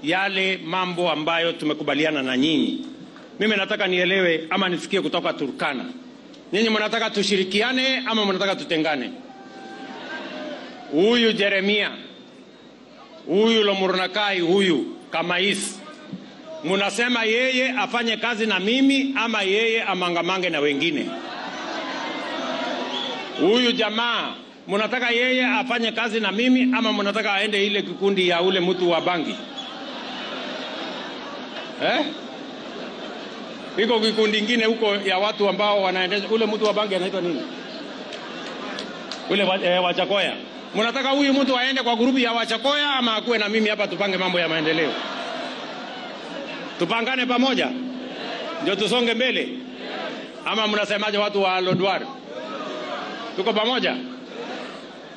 yale mambo ambayo tumekubaliana na nyinyi. Mimi nataka nielewe ama nisikie kutoka Turkana. Nyinyi mnataka tushirikiane ama mnataka tutengane? Huyu Jeremia, huyu Lomurnakai, huyu Kamais, munasema yeye afanye kazi na mimi ama yeye amangamange na wengine? Huyu jamaa munataka yeye afanye kazi na mimi ama munataka aende ile kikundi ya ule mtu wa bangi? Iko kikundi ingine huko ya watu ambao wanaendesha ule mtu wa bangi, anaitwa nini? Ule Wachakoya. Munataka huyu mtu aende kwa grupu ya Wachakoya ama akuwe na mimi hapa tupange mambo ya maendeleo? Tupangane pamoja ndio tusonge mbele, ama mnasemaje watu wa Lodwar? Tuko pamoja?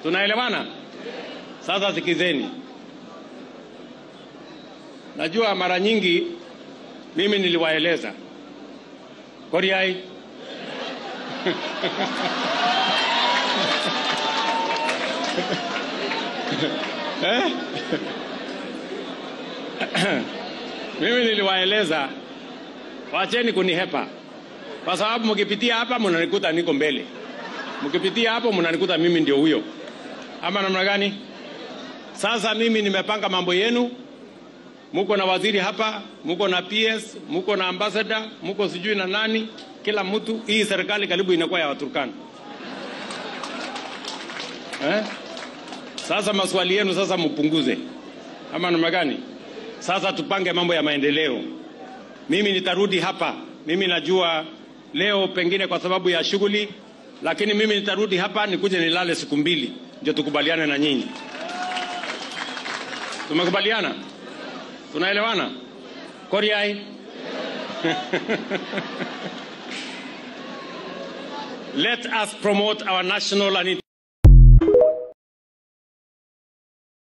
Tunaelewana? Sasa sikizeni. Najua mara nyingi mimi niliwaeleza Koriai mimi niliwaeleza wacheni kunihepa, kwa sababu mkipitia hapa mnanikuta niko mbele, mkipitia hapo mnanikuta mimi ndio huyo, ama namna gani? Sasa mimi nimepanga mambo yenu. Muko na waziri hapa, muko na PS, muko na ambassador, muko sijui na nani, kila mtu. Hii serikali karibu inakuwa ya Waturkana. Sasa maswali yenu sasa mpunguze, ama namna gani? Sasa tupange mambo ya maendeleo. Mimi nitarudi hapa. Mimi najua leo pengine kwa sababu ya shughuli, lakini mimi nitarudi hapa nikuje nilale siku 2 ndio tukubaliane na nyinyi. Tumekubaliana? Tunaelewana? Koriai? Let us promote our national and